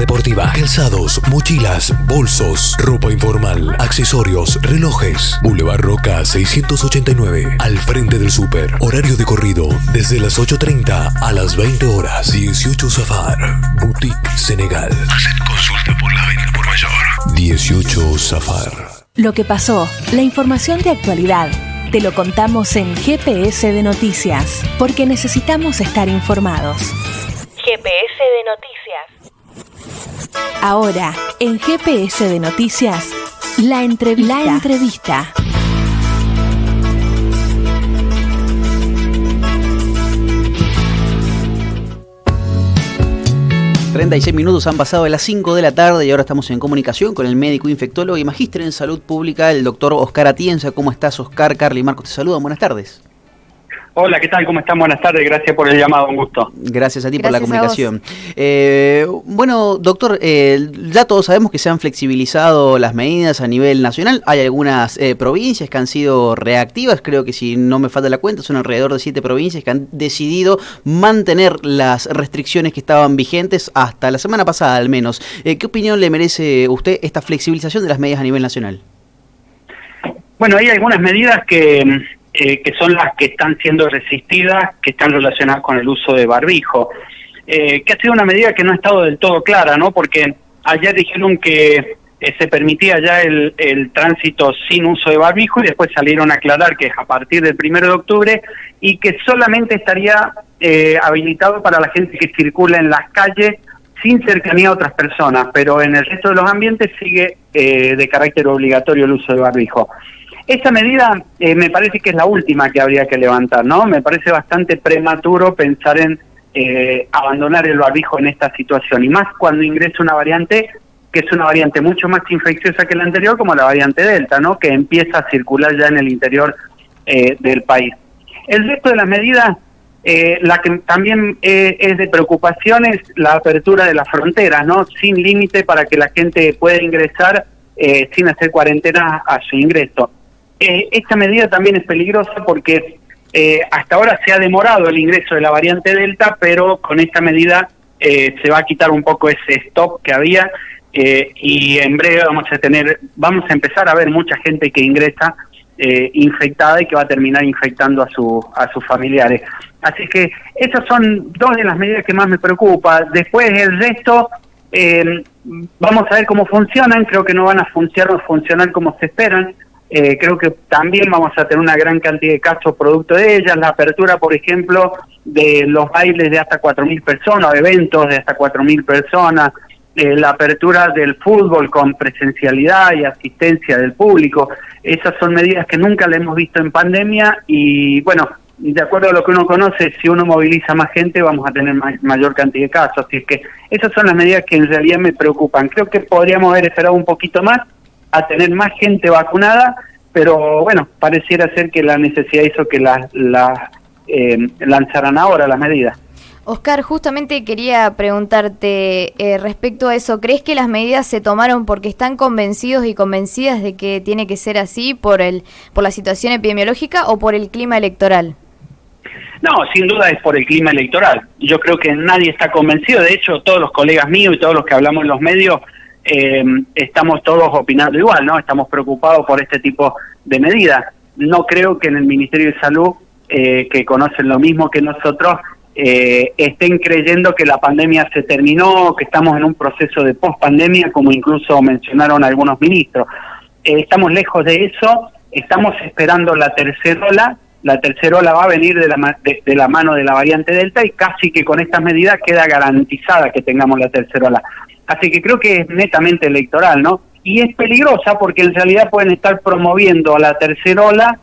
deportiva, calzados, mochilas, bolsos, ropa informal, accesorios, relojes. Boulevard Roca 689, al frente del súper. Horario de corrido desde las 8:30 a las 20 horas. 18 Safar, Boutique Senegal. Hacen consulta por la venta por mayor. 18 Safar. Lo que pasó, la información de actualidad. Te lo contamos en GPS de Noticias, porque necesitamos estar informados. GPS de Noticias. Ahora, en GPS de Noticias, la entrevista. 36 minutos han pasado de las 5 de la tarde y ahora estamos en comunicación con el médico infectólogo y magíster en salud pública, el doctor Oscar Atienza. ¿Cómo estás, Oscar? Carly y Marcos te saludan. Buenas tardes. Hola, ¿qué tal? ¿Cómo están? Buenas tardes, gracias por el llamado, un gusto. Gracias a ti por la comunicación. Bueno, doctor, ya todos sabemos que se han flexibilizado las medidas a nivel nacional. Hay algunas provincias que han sido reactivas, creo que si no me falta la cuenta, son alrededor de 7 provincias que han decidido mantener las restricciones que estaban vigentes hasta la semana pasada al menos. ¿Qué opinión le merece usted esta flexibilización de las medidas a nivel nacional? Bueno, hay algunas medidas que son las que están siendo resistidas, que están relacionadas con el uso de barbijo, que ha sido una medida que no ha estado del todo clara, ¿no? Porque ayer dijeron que se permitía ya el tránsito sin uso de barbijo y después salieron a aclarar que es a partir del 1 de octubre y que solamente estaría habilitado para la gente que circula en las calles sin cercanía a otras personas, pero en el resto de los ambientes sigue de carácter obligatorio el uso de barbijo. Esta medida me parece que es la última que habría que levantar, ¿no? Me parece bastante prematuro pensar en abandonar el barbijo en esta situación, y más cuando ingresa una variante que es una variante mucho más infecciosa que la anterior, como la variante Delta, ¿no? Que empieza a circular ya en el interior del país. El resto de las medidas, la que también es de preocupación es la apertura de las fronteras, ¿no? Sin límite para que la gente pueda ingresar sin hacer cuarentena a su ingreso. Esta medida también es peligrosa porque hasta ahora se ha demorado el ingreso de la variante Delta, pero con esta medida se va a quitar un poco ese stop que había y en breve vamos a empezar a ver mucha gente que ingresa infectada y que va a terminar infectando a sus familiares. Así que esas son dos de las medidas que más me preocupan. Después el resto vamos a ver cómo funcionan. Creo que no van a funcionar como se esperan. Creo que también vamos a tener una gran cantidad de casos producto de ellas. La apertura, por ejemplo, de los bailes de hasta 4.000 personas, eventos de hasta 4.000 personas, la apertura del fútbol con presencialidad y asistencia del público. Esas son medidas que nunca le hemos visto en pandemia y, bueno, de acuerdo a lo que uno conoce, si uno moviliza más gente vamos a tener mayor cantidad de casos. Así es que esas son las medidas que en realidad me preocupan. Creo que podríamos haber esperado un poquito más a tener más gente vacunada, pero bueno, pareciera ser que la necesidad hizo que lanzaran ahora las medidas. Oscar, justamente quería preguntarte respecto a eso, ¿crees que las medidas se tomaron porque están convencidos y convencidas de que tiene que ser así por la situación epidemiológica o por el clima electoral? No, sin duda es por el clima electoral. Yo creo que nadie está convencido, de hecho todos los colegas míos y todos los que hablamos en los medios estamos todos opinando igual, ¿no? Estamos preocupados por este tipo de medidas. No creo que en el Ministerio de Salud, que conocen lo mismo que nosotros, estén creyendo que la pandemia se terminó, que estamos en un proceso de post-pandemia, como incluso mencionaron algunos ministros. Estamos lejos de eso, estamos esperando la tercera ola. La tercera ola va a venir de la mano de la variante Delta y casi que con estas medidas queda garantizada que tengamos la tercera ola. Así que creo que es netamente electoral, ¿no? Y es peligrosa porque en realidad pueden estar promoviendo a la tercera ola,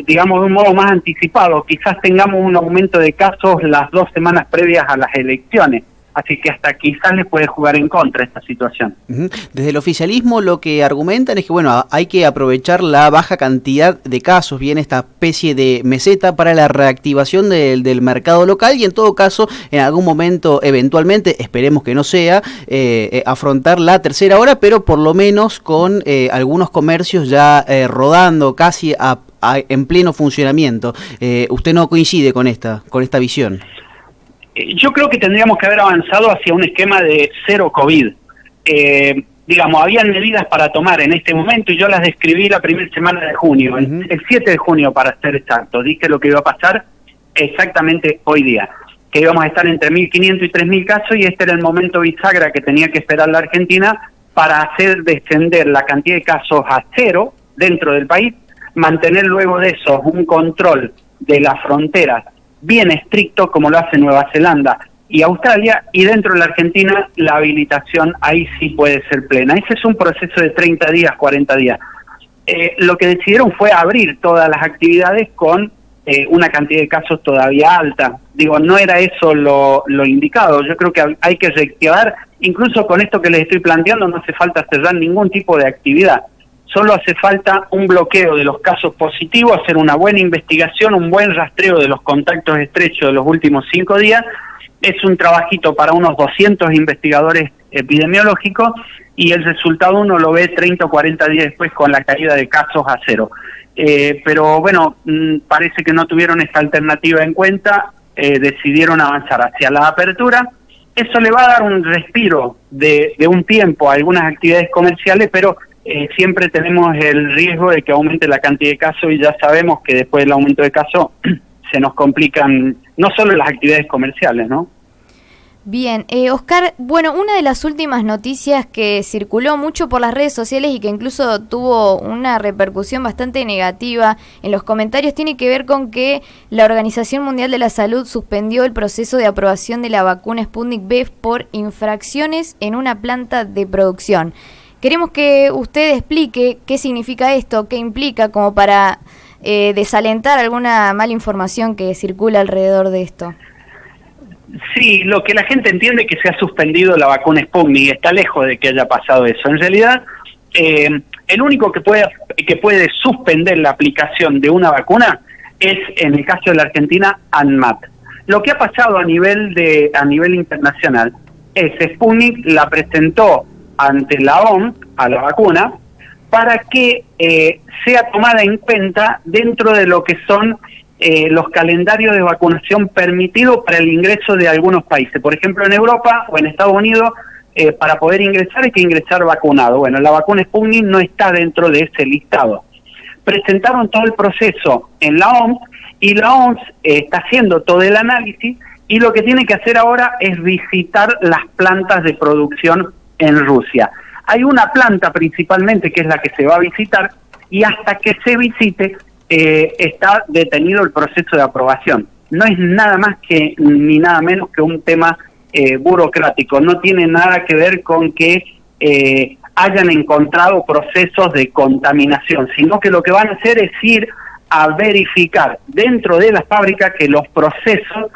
digamos, de un modo más anticipado. Quizás tengamos un aumento de casos las 2 semanas previas a las elecciones. Así que hasta quizás les puede jugar en contra esta situación. Desde el oficialismo lo que argumentan es que bueno, hay que aprovechar la baja cantidad de casos, bien esta especie de meseta para la reactivación del mercado local y en todo caso, en algún momento, eventualmente, esperemos que no sea, afrontar la tercera ola, pero por lo menos con algunos comercios ya rodando casi en pleno funcionamiento. ¿Usted no coincide con esta visión? Yo creo que tendríamos que haber avanzado hacia un esquema de cero COVID. Digamos, habían medidas para tomar en este momento y yo las describí la primera semana de junio, el 7 de junio para ser exacto. Dije lo que iba a pasar exactamente hoy día, que íbamos a estar entre 1.500 y 3.000 casos, y este era el momento bisagra que tenía que esperar la Argentina para hacer descender la cantidad de casos a cero dentro del país, mantener luego de eso un control de las fronteras bien estricto como lo hace Nueva Zelanda y Australia, y dentro de la Argentina la habilitación ahí sí puede ser plena. Ese es un proceso de 30 días, 40 días. Lo que decidieron fue abrir todas las actividades con una cantidad de casos todavía alta. Digo, no era eso lo indicado. Yo creo que hay que reactivar, incluso con esto que les estoy planteando, no hace falta cerrar ningún tipo de actividad. Solo hace falta un bloqueo de los casos positivos, hacer una buena investigación, un buen rastreo de los contactos estrechos de los últimos 5 días. Es un trabajito para unos 200 investigadores epidemiológicos y el resultado uno lo ve 30 o 40 días después con la caída de casos a cero. Pero bueno, parece que no tuvieron esta alternativa en cuenta, decidieron avanzar hacia la apertura. Eso le va a dar un respiro de un tiempo a algunas actividades comerciales, pero siempre tenemos el riesgo de que aumente la cantidad de casos y ya sabemos que después del aumento de casos se nos complican no solo las actividades comerciales, ¿no? Bien, Oscar, bueno, una de las últimas noticias que circuló mucho por las redes sociales y que incluso tuvo una repercusión bastante negativa en los comentarios tiene que ver con que la Organización Mundial de la Salud suspendió el proceso de aprobación de la vacuna Sputnik V por infracciones en una planta de producción. Queremos que usted explique qué significa esto, qué implica, como para desalentar alguna mala información que circula alrededor de esto. Sí, lo que la gente entiende es que se ha suspendido la vacuna Sputnik, está lejos de que haya pasado eso. En realidad, el único que puede suspender la aplicación de una vacuna es, en el caso de la Argentina, ANMAT. Lo que ha pasado a nivel internacional es Sputnik la presentó ante la OMS a la vacuna para que sea tomada en cuenta dentro de lo que son los calendarios de vacunación permitidos para el ingreso de algunos países. Por ejemplo, en Europa o en Estados Unidos, para poder ingresar hay que ingresar vacunado. Bueno, la vacuna Sputnik no está dentro de ese listado. Presentaron todo el proceso en la OMS y la OMS está haciendo todo el análisis y lo que tiene que hacer ahora es visitar las plantas de producción en Rusia. Hay una planta principalmente que es la que se va a visitar y hasta que se visite está detenido el proceso de aprobación. No es nada más que ni nada menos que un tema burocrático. No tiene nada que ver con que hayan encontrado procesos de contaminación, sino que lo que van a hacer es ir a verificar dentro de las fábricas que los procesos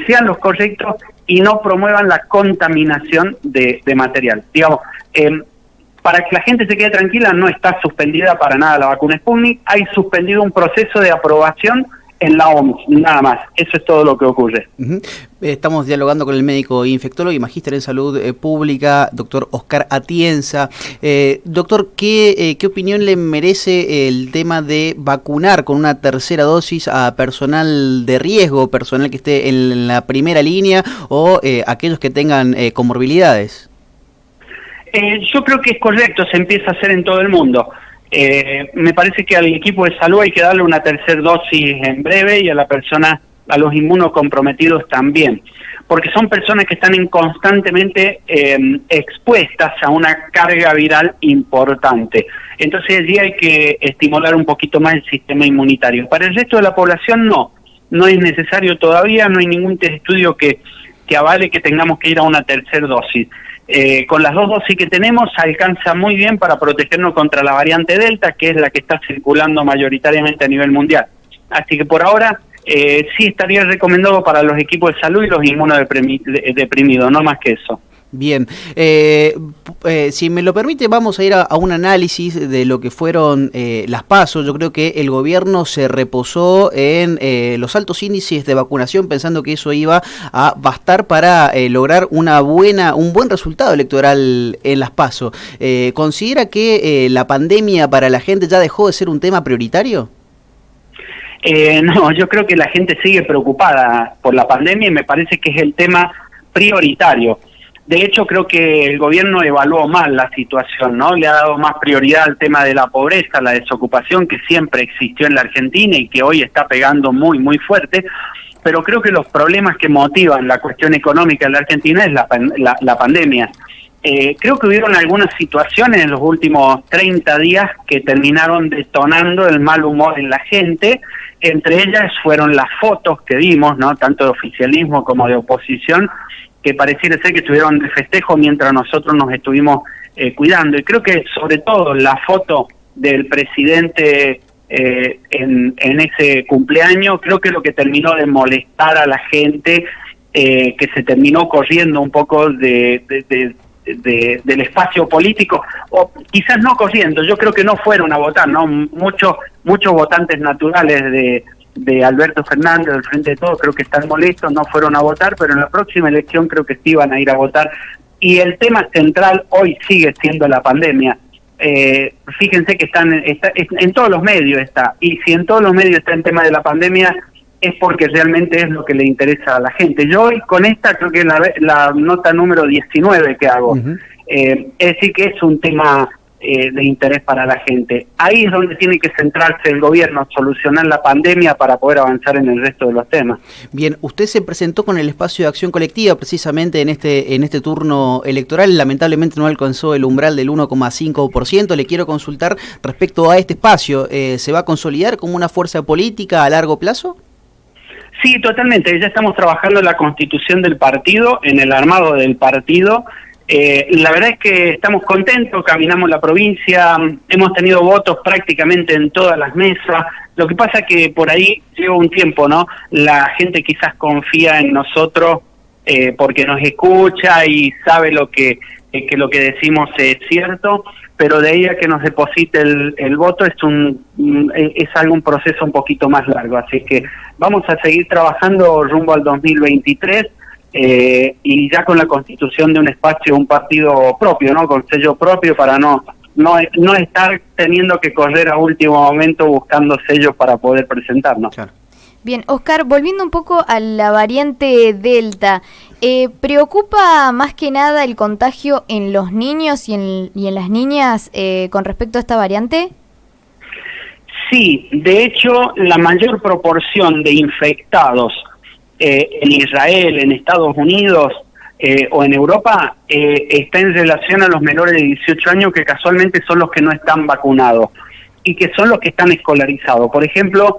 sean los correctos y no promuevan la contaminación de material. Digamos, para que la gente se quede tranquila, no está suspendida para nada la vacuna Sputnik, hay suspendido un proceso de aprobación en la OMS, nada más. Eso es todo lo que ocurre. Estamos dialogando con el médico infectólogo y magíster en salud pública, doctor Oscar Atienza. Doctor, ¿qué opinión le merece el tema de vacunar con una tercera dosis a personal de riesgo, personal que esté en la primera línea o aquellos que tengan comorbilidades? Yo creo que es correcto, se empieza a hacer en todo el mundo. Me parece que al equipo de salud hay que darle una tercera dosis en breve y a la persona, a los inmunocomprometidos también, porque son personas que están constantemente expuestas a una carga viral importante. Entonces allí hay que estimular un poquito más el sistema inmunitario. Para el resto de la población no es necesario todavía, no hay ningún estudio que avale que tengamos que ir a una tercera dosis. Con las 2 dosis que tenemos alcanza muy bien para protegernos contra la variante Delta, que es la que está circulando mayoritariamente a nivel mundial. Así que por ahora sí estaría recomendado para los equipos de salud y los inmunodeprimidos, no más que eso. Bien, si me lo permite vamos a ir a un análisis de lo que fueron las PASO. Yo creo que el gobierno se reposó en los altos índices de vacunación pensando que eso iba a bastar para lograr un buen resultado electoral en las PASO. ¿Considera que la pandemia para la gente ya dejó de ser un tema prioritario? No, yo creo que la gente sigue preocupada por la pandemia y me parece que es el tema prioritario. De hecho, creo que el gobierno evaluó mal la situación, ¿no? Le ha dado más prioridad al tema de la pobreza, la desocupación que siempre existió en la Argentina y que hoy está pegando muy, muy fuerte. Pero creo que los problemas que motivan la cuestión económica en la Argentina es la pandemia. Creo que hubieron algunas situaciones en los últimos 30 días que terminaron detonando el mal humor en la gente. Entre ellas fueron las fotos que vimos, ¿no? Tanto de oficialismo como de oposición, que pareciera ser que estuvieron de festejo mientras nosotros nos estuvimos cuidando. Y creo que sobre todo la foto del presidente en ese cumpleaños, creo que lo que terminó de molestar a la gente, que se terminó corriendo un poco del espacio político, o quizás no corriendo, yo creo que no fueron a votar, ¿no? Muchos votantes naturales de Alberto Fernández, del Frente de Todos, creo que están molestos, no fueron a votar, pero en la próxima elección creo que sí van a ir a votar. Y el tema central hoy sigue siendo la pandemia. Fíjense que está en todos los medios y si en todos los medios está el tema de la pandemia, es porque realmente es lo que le interesa a la gente. Yo hoy con esta creo que es la nota número 19 que hago. Es decir, que es un tema de interés para la gente. Ahí es donde tiene que centrarse el gobierno, solucionar la pandemia para poder avanzar en el resto de los temas. Bien, usted se presentó con el espacio de acción colectiva precisamente en este turno electoral, lamentablemente no alcanzó el umbral del 1,5%. Le quiero consultar respecto a este espacio, ¿se va a consolidar como una fuerza política a largo plazo? Sí, totalmente. Ya estamos trabajando en la constitución del partido, en el armado del partido. La verdad es que estamos contentos, caminamos la provincia, hemos tenido votos prácticamente en todas las mesas. Lo que pasa que por ahí lleva un tiempo, ¿no? La gente quizás confía en nosotros porque nos escucha y sabe que lo que decimos es cierto, pero de ahí a que nos deposite el voto es algún proceso un poquito más largo. Así que vamos a seguir trabajando rumbo al 2023. Y ya con la constitución de un espacio, un partido propio, ¿no? Con sello propio para no estar teniendo que correr a último momento buscando sellos para poder presentarnos. Claro. Bien, Oscar, volviendo un poco a la variante Delta, ¿preocupa más que nada el contagio en los niños y en las niñas con respecto a esta variante? Sí, de hecho, la mayor proporción de infectados en Israel, en Estados Unidos o en Europa está en relación a los menores de 18 años que casualmente son los que no están vacunados y que son los que están escolarizados. Por ejemplo,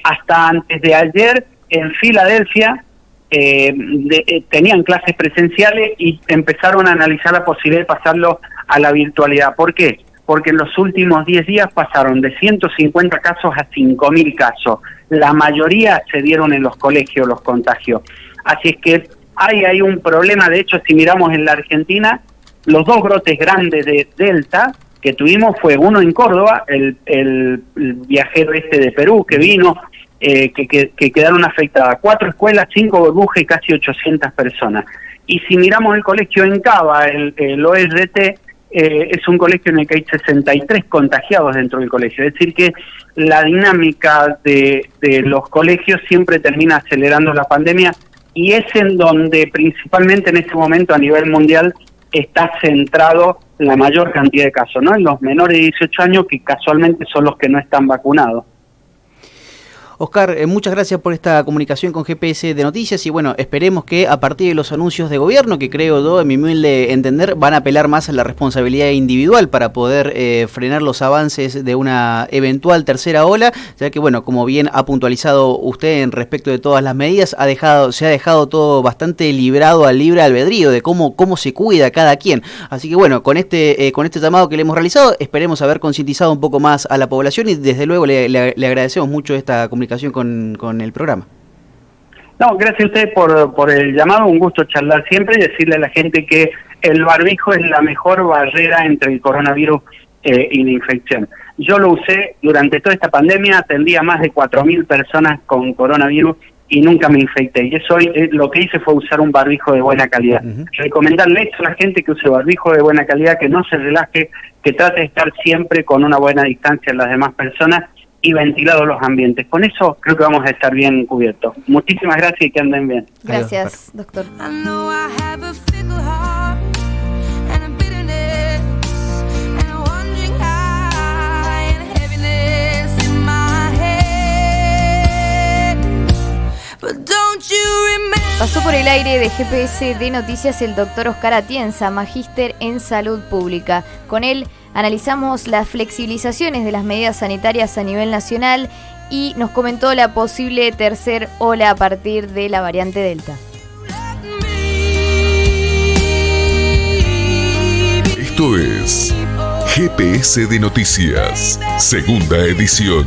hasta antes de ayer en Filadelfia tenían clases presenciales y empezaron a analizar la posibilidad de pasarlo a la virtualidad. ¿Por qué? Porque en los últimos 10 días pasaron de 150 casos a 5.000 casos. La mayoría se dieron en los colegios los contagios. Así es que hay un problema. De hecho, si miramos en la Argentina, los dos brotes grandes de Delta que tuvimos fue uno en Córdoba, el viajero de Perú que vino, que quedaron afectadas 4 escuelas, 5 burbujas y casi 800 personas. Y si miramos el colegio en Cava, el ORT, es un colegio en el que hay 63 contagiados dentro del colegio. Es decir que la dinámica de los colegios siempre termina acelerando la pandemia y es en donde principalmente en este momento a nivel mundial está centrado la mayor cantidad de casos, ¿no? En los menores de 18 años que casualmente son los que no están vacunados. Oscar, muchas gracias por esta comunicación con GPS de Noticias y bueno, esperemos que a partir de los anuncios de gobierno, que creo yo, en mi humilde entender, van a apelar más a la responsabilidad individual para poder frenar los avances de una eventual tercera ola, ya que bueno, como bien ha puntualizado usted en respecto de todas las medidas, se ha dejado todo bastante librado al libre albedrío de cómo se cuida cada quien. Así que bueno, con este llamado que le hemos realizado, esperemos haber concientizado un poco más a la población y desde luego le agradecemos mucho esta comunicación con el programa. No, gracias a usted por el llamado, un gusto charlar siempre y decirle a la gente que el barbijo es la mejor barrera entre el coronavirus y la infección. Yo lo usé durante toda esta pandemia, atendí a más de 4.000 personas con coronavirus y nunca me infecté. Y eso lo que hice fue usar un barbijo de buena calidad. Recomendarle a la gente que use barbijo de buena calidad, que no se relaje, que trate de estar siempre con una buena distancia a las demás personas y ventilados los ambientes. Con eso creo que vamos a estar bien cubiertos. Muchísimas gracias y que anden bien. Gracias, doctor. Pasó por el aire de GPS de Noticias el doctor Oscar Atienza, magíster en salud pública. Con él analizamos las flexibilizaciones de las medidas sanitarias a nivel nacional y nos comentó la posible tercer ola a partir de la variante Delta. Esto es GPS de Noticias, segunda edición.